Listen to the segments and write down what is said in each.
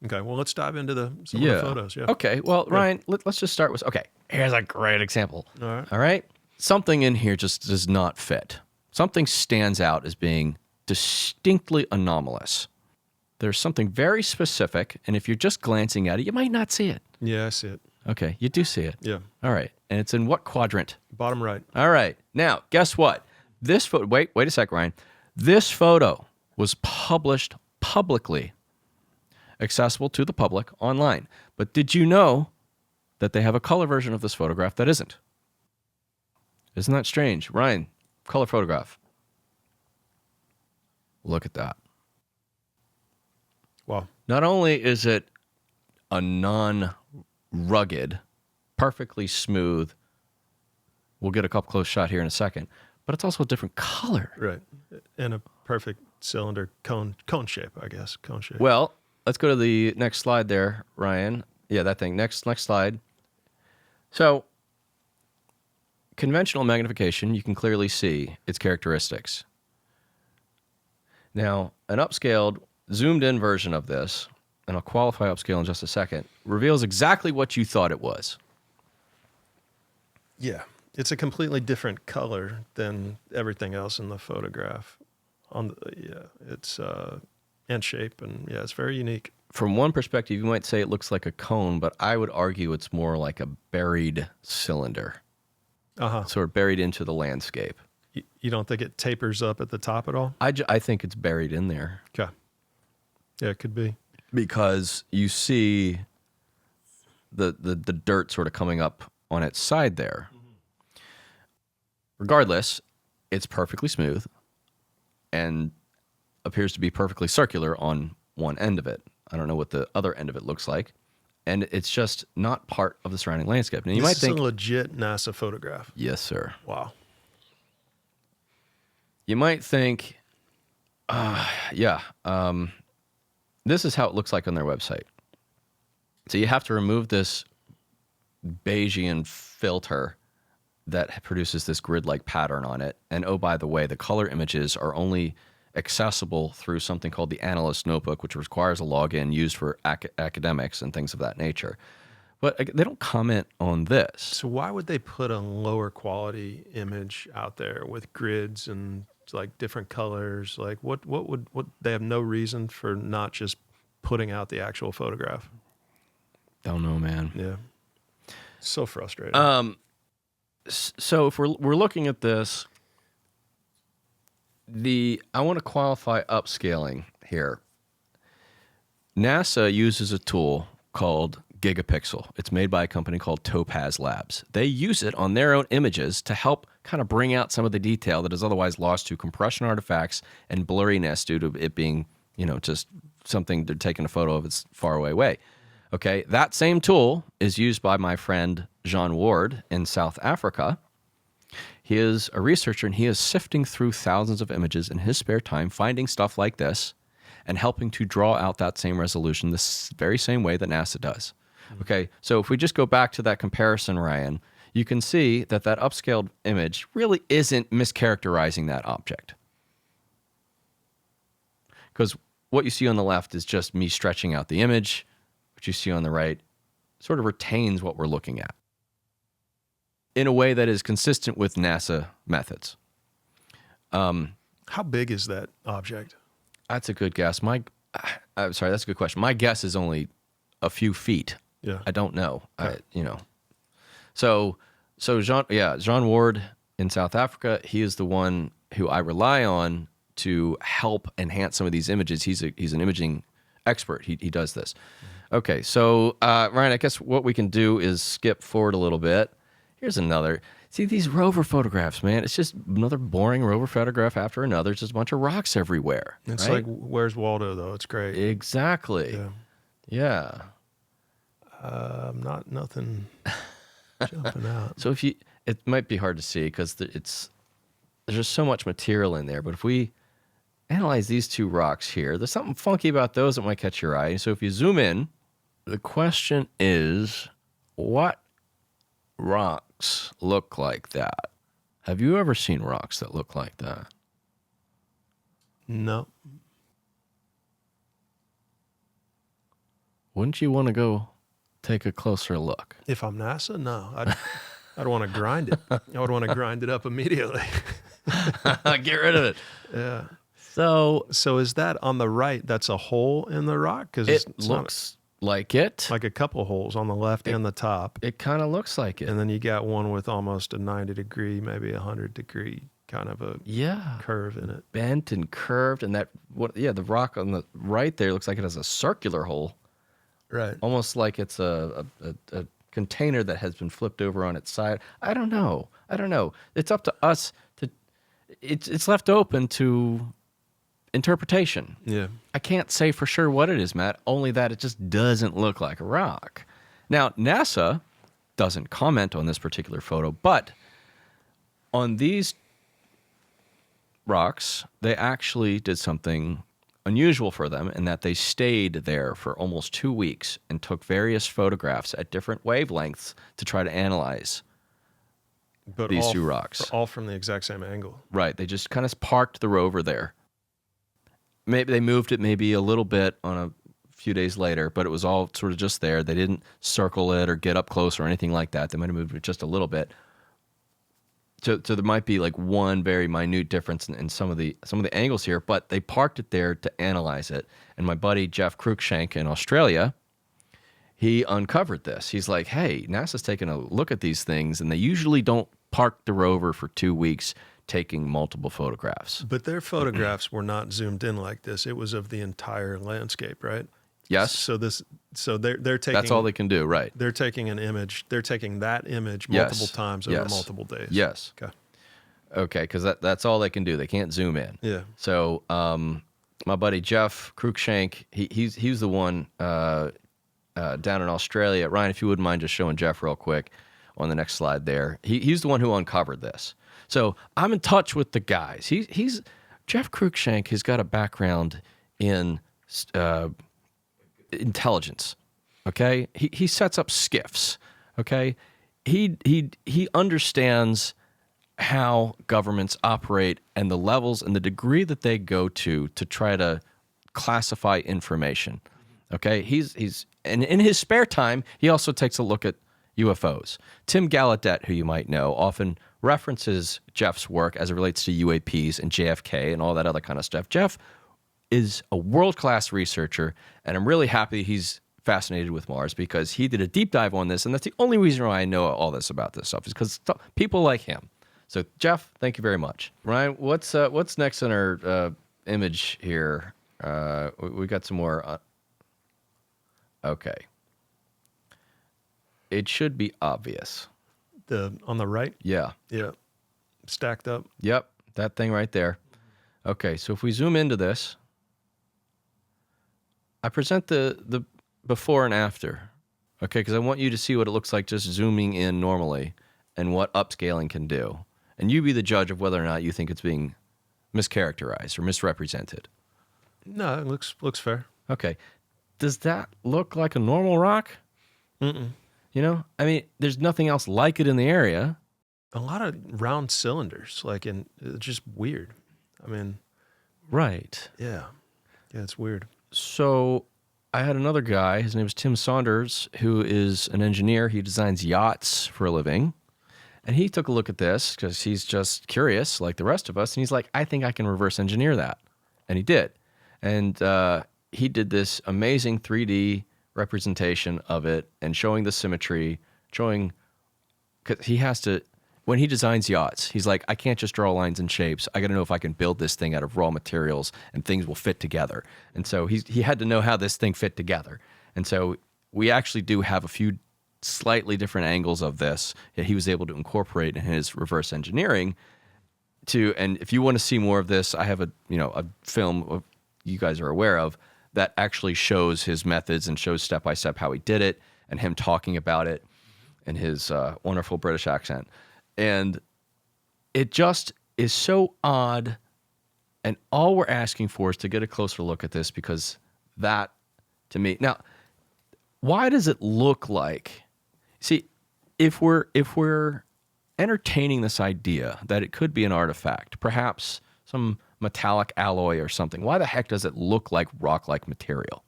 Okay, well, let's dive into some of the photos. Yeah. Okay, well, Ryan, let's just start with, okay, here's a great example. All right. All right? Something in here just does not fit. Something stands out as being distinctly anomalous. There's something very specific, and if you're just glancing at it, you might not see it. Yeah, I see it. Okay, you do see it. Yeah. All right, and it's in what quadrant? Bottom right. All right, now, guess what? This photo, wait a sec, Ryan. This photo was published publicly, accessible to the public online. But did you know that they have a color version of this photograph that isn't? Isn't that strange? Ryan, color photograph. Look at that. Wow. Not only is it a non-rugged, perfectly smooth, we'll get a couple close shot here in a second, but it's also a different color. Right. And a perfect cylinder cone shape, I guess. Cone shape. Well, let's go to the next slide there, Ryan. Yeah, that thing. Next slide. So, conventional magnification, you can clearly see its characteristics. Now, an upscaled, zoomed-in version of this, and I'll qualify upscale in just a second, reveals exactly what you thought it was. Yeah. It's a completely different color than everything else in the photograph. It's and shape, and yeah, it's very unique. From one perspective, you might say it looks like a cone, but I would argue it's more like a buried cylinder. Sort of buried into the landscape. You don't think it tapers up at the top at all? I think it's buried in there. Okay. Yeah, it could be. Because you see the dirt sort of coming up on its side there. Regardless, it's perfectly smooth and appears to be perfectly circular on one end of it. I don't know what the other end of it looks like. And it's just not part of the surrounding landscape. Now, you might think, this is a legit NASA photograph. Yes, sir. Wow. You might think, this is how it looks like on their website. So you have to remove this Bayesian filter that produces this grid-like pattern on it. And oh, by the way, the color images are only accessible through something called the Analyst Notebook, which requires a login used for academics and things of that nature. But they don't comment on this. So why would they put a lower quality image out there with grids and like different colors? Like what they have no reason for not just putting out the actual photograph? Don't know, man. Yeah. So frustrating. So if we're looking at this, I want to qualify upscaling here. NASA uses a tool called Gigapixel. It's made by a company called Topaz Labs. They use it on their own images to help kind of bring out some of the detail that is otherwise lost to compression artifacts and blurriness due to it being, just something they're taking a photo of its far away. Okay, that same tool is used by my friend Jean Ward in South Africa. He is a researcher, and he is sifting through thousands of images in his spare time, finding stuff like this, and helping to draw out that same resolution the very same way that NASA does. Okay, so if we just go back to that comparison, Ryan, you can see that upscaled image really isn't mischaracterizing that object. Because what you see on the left is just me stretching out the image. What you see on the right sort of retains what we're looking at in a way that is consistent with NASA methods. How big is that object? That's a good guess. I'm sorry, that's a good question. My guess is only a few feet. Yeah. I don't know. Okay. So Jean Ward in South Africa, he is the one who I rely on to help enhance some of these images. He's an imaging expert. He does this. Okay, so Ryan, I guess what we can do is skip forward a little bit. Here's another. See these rover photographs, man. It's just another boring rover photograph after another. It's just a bunch of rocks everywhere. It's right? like, where's Waldo, though? It's great. Exactly. Yeah. Nothing jumping out. So it might be hard to see because there's just so much material in there. But if we analyze these two rocks here, there's something funky about those that might catch your eye. So if you zoom in, the question is, what rocks look like that? Have you ever seen rocks that look like that? No. Wouldn't you want to go take a closer look? If I'm NASA, no. I'd want to grind it. I would want to grind it up immediately. Get rid of it. Yeah. So So is that on the right? That's a hole in the rock? Because it looks like it. like a couple holes on the left and the top. It kind of looks like it. And then you got one with almost a 90 degree, maybe 100 degree kind of a curve in it. Bent and curved. And the rock on the right there looks like it has a circular hole. Right. Almost like it's a container that has been flipped over on its side. I don't know. It's up to us to. It's left open to interpretation. Yeah. I can't say for sure what it is, Matt. Only that it just doesn't look like a rock. Now NASA doesn't comment on this particular photo, but on these rocks, they actually did something unusual for them in that they stayed there for almost 2 weeks and took various photographs at different wavelengths to try to analyze these two rocks. All from the exact same angle. Right. They just kind of parked the rover there. Maybe they moved it maybe a little bit on a few days later, but it was all sort of just there. They didn't circle it or get up close or anything like that. They might have moved it just a little bit. So there might be like one very minute difference in some of the angles here, but they parked it there to analyze it. And my buddy Jeff Cruikshank in Australia, he uncovered this. He's like, hey, NASA's taking a look at these things, and they usually don't park the rover for 2 weeks taking multiple photographs. But their photographs were not zoomed in like this. It was of the entire landscape, right? Yes. So they're taking. That's all they can do, right? They're taking an image. They're taking that image multiple times over multiple days. Yes. Okay, because that's all they can do. They can't zoom in. Yeah. So my buddy Jeff Cruikshank, he's the one down in Australia. Ryan, if you wouldn't mind just showing Jeff real quick on the next slide there. He's the one who uncovered this. So I'm in touch with the guys. He's Jeff Cruikshank has got a background in intelligence. Okay, he sets up skiffs. Okay, he understands how governments operate and the levels and the degree that they go to try to classify information. Okay, and in his spare time he also takes a look at UFOs. Tim Gallaudet, who you might know, often references Jeff's work as it relates to UAPs and JFK and all that other kind of stuff. Jeff is a world-class researcher, and I'm really happy he's fascinated with Mars because he did a deep dive on this, and that's the only reason why I know all this about this stuff is because people like him. So, Jeff, thank you very much. Ryan, what's next in our image here? We got some more. Okay. It should be obvious. On the right? Yeah. Yeah. Stacked up. Yep, that thing right there. Okay, so if we zoom into this, I present the before and after, okay, because I want you to see what it looks like just zooming in normally and what upscaling can do. And you be the judge of whether or not you think it's being mischaracterized or misrepresented. No, it looks fair. Okay. Does that look like a normal rock? Mm-mm. You know, I mean, there's nothing else like it in the area. A lot of round cylinders, it's just weird. I mean, right. Yeah, it's weird. So I had another guy, his name is Tim Saunders, who is an engineer. He designs yachts for a living. And he took a look at this because he's just curious like the rest of us. And he's like, I think I can reverse engineer that. And he did. And he did this amazing 3D representation of it and showing the symmetry, showing, because he has to, when he designs yachts, he's like, I can't just draw lines and shapes. I got to know if I can build this thing out of raw materials and things will fit together. And so he had to know how this thing fit together. And so we actually do have a few slightly different angles of this that he was able to incorporate in his reverse engineering and if you want to see more of this, I have a film you guys are aware of that actually shows his methods and shows step by step how he did it and him talking about it in his wonderful British accent. And it just is so odd. And all we're asking for is to get a closer look at this because that, to me, now, why does it look like? See, if we're entertaining this idea that it could be an artifact, perhaps some metallic alloy or something, why the heck does it look like rock-like material?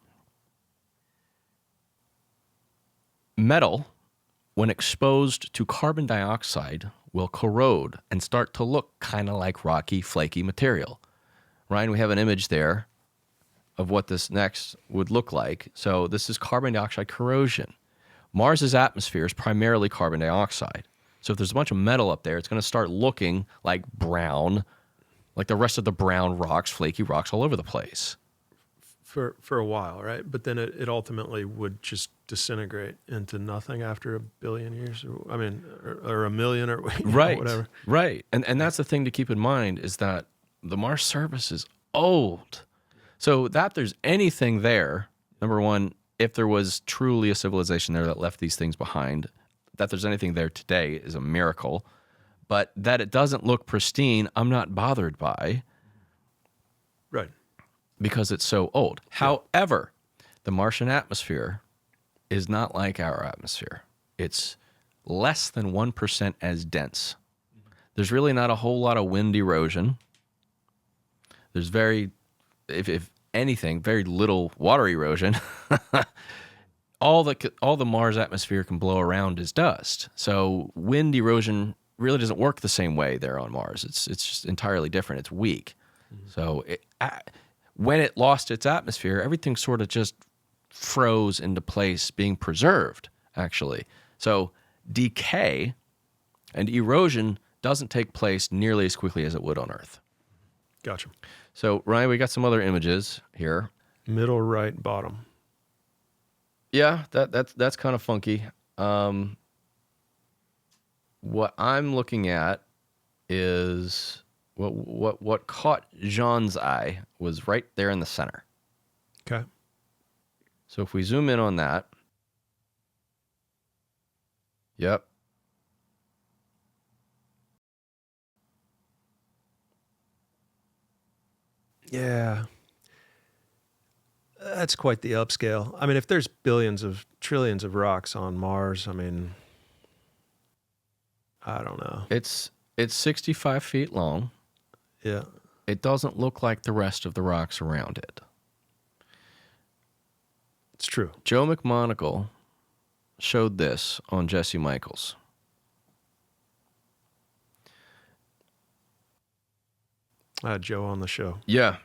Metal, when exposed to carbon dioxide, will corrode and start to look kind of like rocky, flaky material. Ryan, we have an image there of what this next would look like. So this is carbon dioxide corrosion. Mars's atmosphere is primarily carbon dioxide. So if there's a bunch of metal up there, it's going to start looking like brown, like the rest of the brown rocks, flaky rocks all over the place. For a while, right? But then it ultimately would just disintegrate into nothing after a billion years, or a million, or Right, whatever. right. And that's the thing to keep in mind is that the Mars surface is old. So that there's anything there, number one, if there was truly a civilization there that left these things behind, that there's anything there today is a miracle. But that it doesn't look pristine, I'm not bothered by. Right. Because it's so old. Yeah. However, the Martian atmosphere is not like our atmosphere. It's less than 1% as dense. There's really not a whole lot of wind erosion. There's if anything, very little water erosion. All the Mars atmosphere can blow around is dust. So wind erosion really doesn't work the same way there on Mars. It's just entirely different. It's weak. Mm-hmm. So when it lost its atmosphere, everything sort of just froze into place, being preserved, actually. So decay and erosion doesn't take place nearly as quickly as it would on Earth. Gotcha. So, Ryan, we got some other images here. Middle right bottom. Yeah, that's kind of funky. What I'm looking at is what caught Jean's eye was right there in the center. Okay. So if we zoom in on that, yep. Yeah. That's quite the upscale. I mean, if there's trillions of rocks on Mars, I mean, I don't know. It's 65 feet long. Yeah. It doesn't look like the rest of the rocks around it. It's true. Joe McMonagle showed this on Jesse Michaels. I had Joe on the show. Yeah,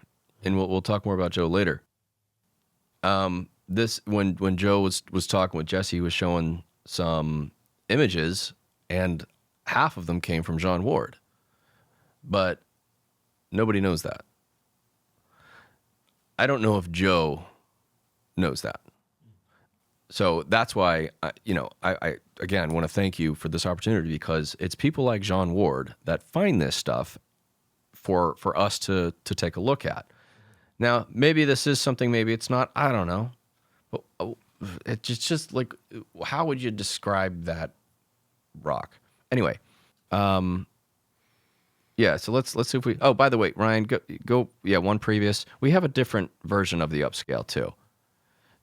and we'll talk more about Joe later. This when Joe was talking with Jesse, he was showing some images, and half of them came from John Ward, but nobody knows that. I don't know if Joe knows that. So that's why I again want to thank you for this opportunity, because it's people like John Ward that find this stuff for us to take a look at. Now, maybe this is something, maybe it's not, I don't know. But it's just like, how would you describe that rock? Anyway, yeah, so let's see if we, oh, by the way, Ryan, go one previous. We have a different version of the upscale too.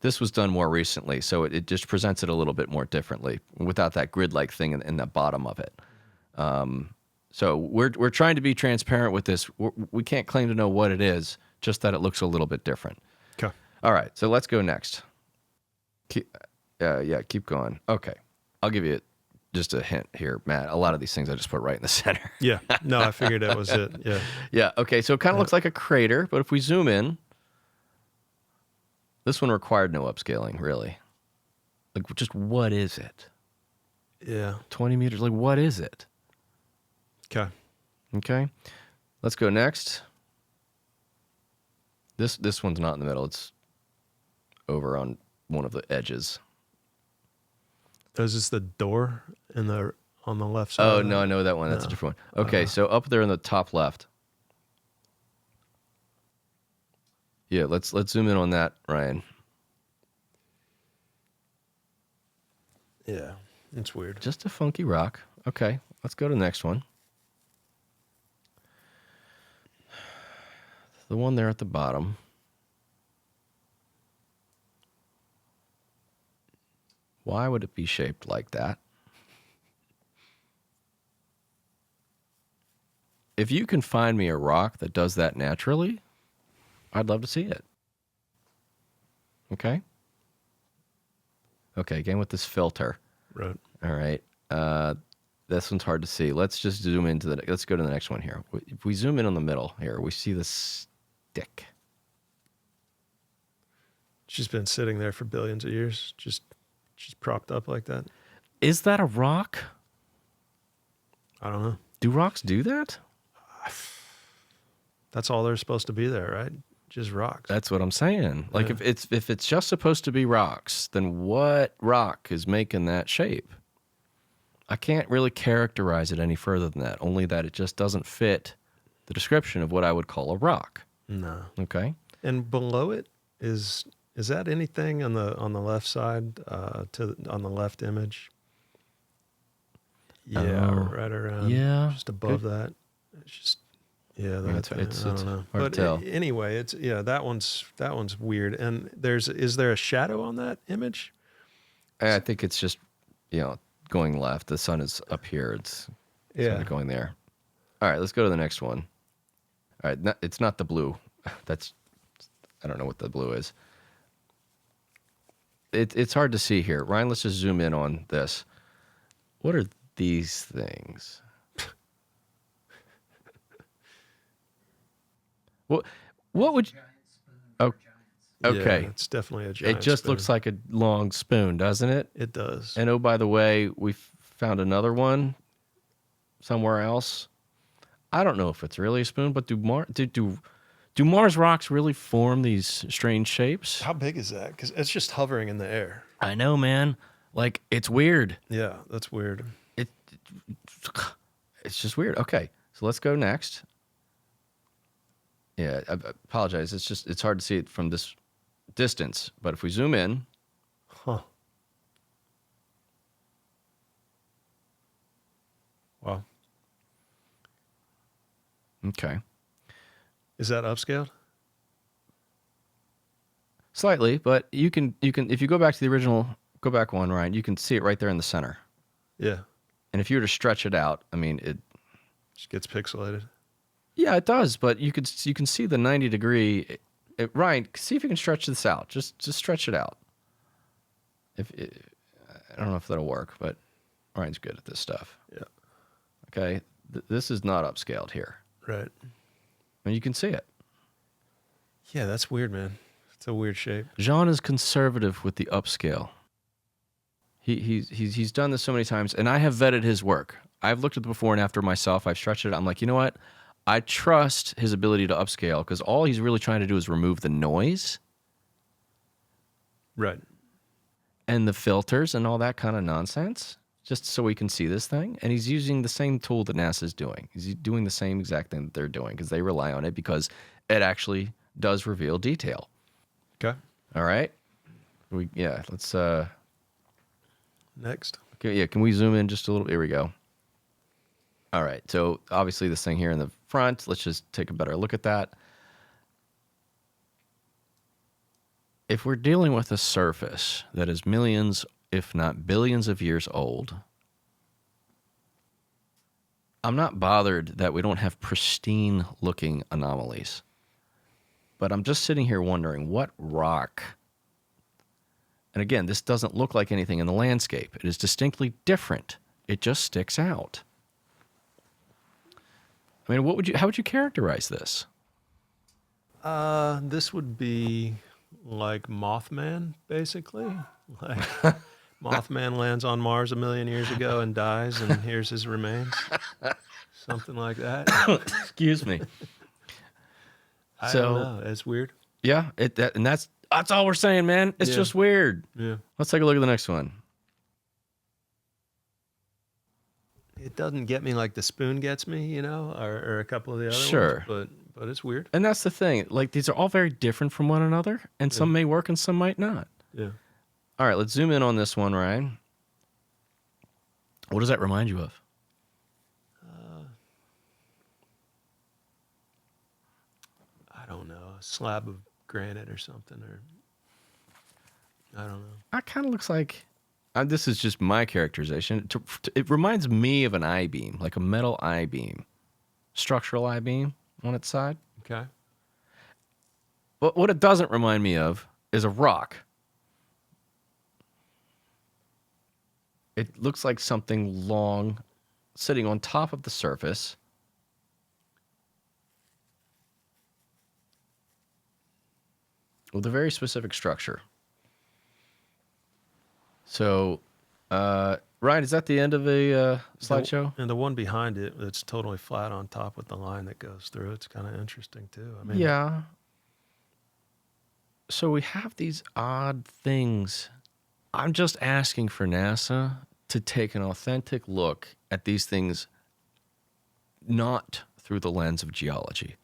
This was done more recently, so it just presents it a little bit more differently without that grid-like thing in the bottom of it. So we're trying to be transparent with this. We can't claim to know what it is, just that it looks a little bit different. Okay. All right, so let's go next. Keep going. Okay. I'll give you just a hint here, Matt. A lot of these things I just put right in the center. Yeah. No, I figured that was it. Yeah. Yeah, okay, so it kind of looks like a crater, but if we zoom in, this one required no upscaling, really. Like, just what is it? Yeah. 20 meters, like, what is it? Okay. Okay. Let's go next. This one's not in the middle. It's over on one of the edges. Is this the door on the left side? Oh, no, I know that one. That's a different one. Okay, so up there in the top left. Yeah, let's zoom in on that, Ryan. Yeah, it's weird. Just a funky rock. Okay, let's go to the next one. The one there at the bottom. Why would it be shaped like that? If you can find me a rock that does that naturally, I'd love to see it. Okay? Okay, again with this filter. Right. All right. This one's hard to see. Let's just zoom into the. Let's go to the next one here. If we zoom in on the middle here, we see the stick. She's been sitting there for billions of years, just propped up like that. Is that a rock? I don't know. Do rocks do that? That's all they're supposed to be there, right? Just rocks. That's what I'm saying. Like Yeah. if it's just supposed to be rocks, then what rock is making that shape? I can't really characterize it any further than that. Only that it just doesn't fit the description of what I would call a rock. No. Okay. And below it is that anything on the left side on the left image? Yeah, Oh, right around. yeah. Just above that. It's just It's I don't know. hard But to tell. Anyway, it's that one's weird. And is there a shadow on that image? I think it's just, going left. The sun is up here. It's sort of going there. All right, let's go to the next one. All right, it's not the blue. I don't know what the blue is. It's hard to see here. Ryan, let's just zoom in on this. What are these things? What would you... Oh, okay. Yeah, it's definitely a giant It just spoon. looks like a long spoon, doesn't it? It does. And oh, by the way, we found another one somewhere else. I don't know if it's really a spoon, but do Mars rocks really form these strange shapes? How big is that? Because it's just hovering in the air. I know, man. Like, it's weird. Yeah, that's weird. It's just weird. Okay, so let's go next. Yeah, I apologize. It's hard to see it from this distance, but if we zoom in, Huh. Wow. okay, Is that upscaled? slightly, but you can if you go back to the original, go back one, Ryan, you can see it right there in the center. Yeah. And if you were to stretch it out, I mean, it. Just gets pixelated. Yeah, it does, but you can see the 90-degree. Ryan, see if you can stretch this out. Just stretch it out. I don't know if that'll work, but Ryan's good at this stuff. Yeah. Okay, this is not upscaled here, Right. and you can see it. Yeah, that's weird, man. It's a weird shape. Jean is conservative with the upscale. He's done this so many times, and I have vetted his work. I've looked at the before and after myself. I've stretched it. I'm like, you know what? I trust his ability to upscale because all he's really trying to do is remove the noise Right. and the filters and all that kind of nonsense, just so we can see this thing. And he's using the same tool that NASA's doing. He's doing the same exact thing that they're doing because they rely on it because it actually does reveal detail. Okay. All right. Let's Next. okay, yeah, can we zoom in just a little? Here we go. All right. So obviously this thing here in the front, let's just take a better look at that. If we're dealing with a surface that is millions, if not billions of years old, I'm not bothered that we don't have pristine looking anomalies. But I'm just sitting here wondering what rock. And again, this doesn't look like anything in the landscape. It is distinctly different. It just sticks out. I mean, how would you characterize this? This would be like Mothman, basically. Like Mothman lands on Mars 1 million years ago and dies, and here's his remains. Something like that. Excuse me. I don't know. It's weird. Yeah, and that's all we're saying, man. It's just weird. Yeah. Let's take a look at the next one. It doesn't get me like the spoon gets me, or a couple of the other Sure. ones, but it's weird. And that's the thing. Like, these are all very different from one another, and some may work and some might not. Yeah. All right, let's zoom in on this one, Ryan. What does that remind you of? I don't know, a slab of granite or something, or I don't know. That kind of looks like, this is just my characterization. It reminds me of an I-beam, like a metal I-beam, structural I-beam on its side. Okay. But what it doesn't remind me of is a rock. It looks like something long sitting on top of the surface. With a very specific structure. So, Ryan, is that the end of a slideshow? And the one behind it, it's totally flat on top with the line that goes through. It's kind of interesting too. I mean, Yeah. So we have these odd things. I'm just asking for NASA to take an authentic look at these things, not through the lens of geology.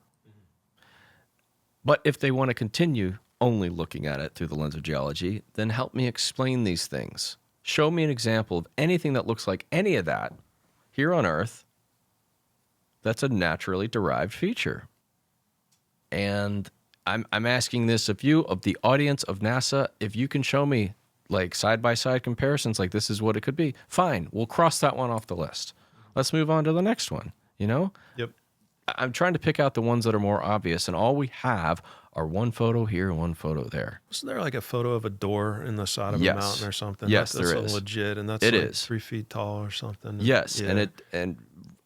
But if they want to continue only looking at it through the lens of geology, then help me explain these things. Show me an example of anything that looks like any of that here on Earth that's a naturally derived feature. And I'm asking this of you, of the audience of NASA, if you can show me like side-by-side comparisons, like this is what it could be, fine, we'll cross that one off the list. Let's move on to the next one, you know? Yep. I'm trying to pick out the ones that are more obvious, and all we have are one photo here and one photo there. Wasn't there like a photo of a door in the side of Yes. a mountain or something? Yes, that's there is. Legit, and that's It like is. 3 feet tall or something. Yes, Yeah. and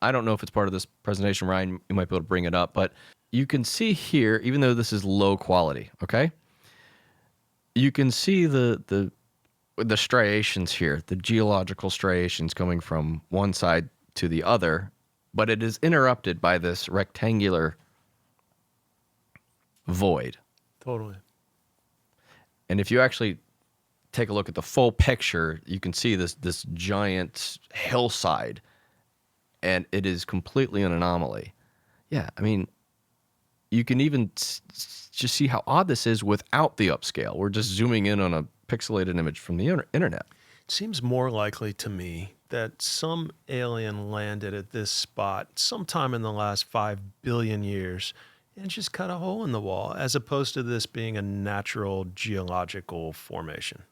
I don't know if it's part of this presentation, Ryan, you might be able to bring it up, but you can see here, even though this is low quality, okay? You can see the striations here, the geological striations coming from one side to the other, but it is interrupted by this rectangular void. Totally. And if you actually take a look at the full picture, you can see this giant hillside, and it is completely an anomaly. Yeah, I mean, you can even just see how odd this is without the upscale. We're just zooming in on a pixelated image from the internet. It seems more likely to me that some alien landed at this spot sometime in the last 5 billion years and just cut a hole in the wall, as opposed to this being a natural geological formation.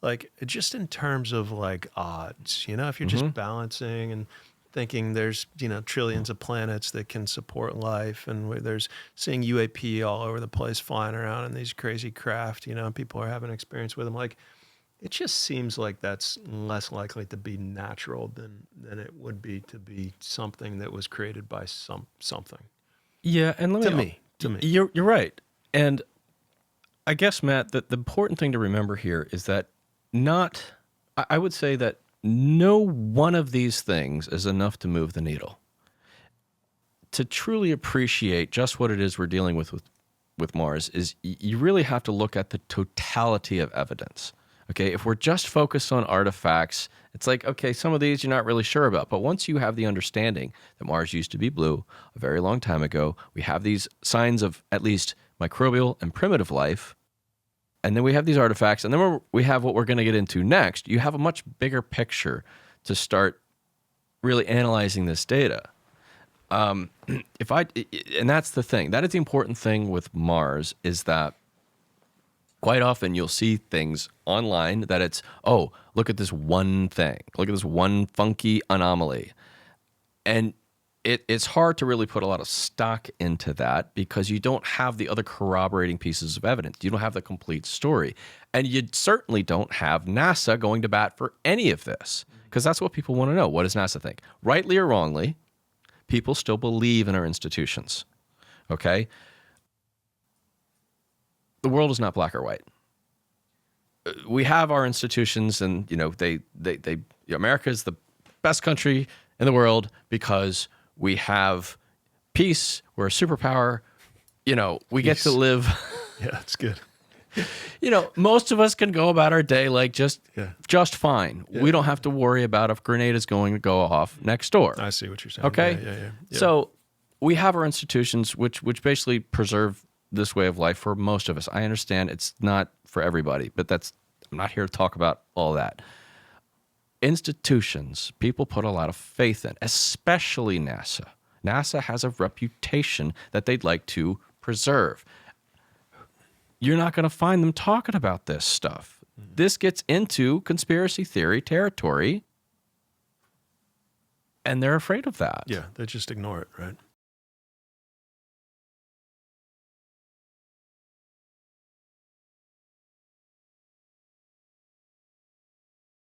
Like, just in terms of like odds, you know, if you're just balancing and thinking there's, you know, trillions of planets that can support life, and there's seeing UAP all over the place flying around in these crazy craft, you know, people are having experience with them. Like, it just seems like that's less likely to be natural than it would be to be something that was created by something. Yeah, and let me To me. You're right. And I guess, Matt, that the important thing to remember here is that I would say that no one of these things is enough to move the needle. To truly appreciate just what it is we're dealing with Mars is you really have to look at the totality of evidence. Okay, if we're just focused on artifacts, it's like, okay, some of these you're not really sure about. But once you have the understanding that Mars used to be blue a very long time ago, we have these signs of at least microbial and primitive life, and then we have these artifacts, and then we have what we're going to get into next, you have a much bigger picture to start really analyzing this data. And that's the thing. That is the important thing with Mars, is that quite often you'll see things online that it's, oh, look at this one thing. Look at this one funky anomaly. And it's hard to really put a lot of stock into that because you don't have the other corroborating pieces of evidence. You don't have the complete story. And you certainly don't have NASA going to bat for any of this, because that's what people want to know. What does NASA think? Rightly or wrongly, people still believe in our institutions. Okay? The world is not black or white. We have our institutions, and America is the best country in the world because we have peace. We're a superpower. We get to live. Yeah, that's good. Most of us can go about our day like just fine. Yeah. We don't have to worry about if a grenade is going to go off next door. I see what you're saying. Okay? Yeah. So we have our institutions which basically preserve this way of life for most of us. I understand it's not for everybody, but I'm not here to talk about all that. Institutions, people put a lot of faith in, especially NASA. NASA has a reputation that they'd like to preserve. You're not going to find them talking about this stuff. This gets into conspiracy theory territory, and they're afraid of that. Yeah, they just ignore it, right?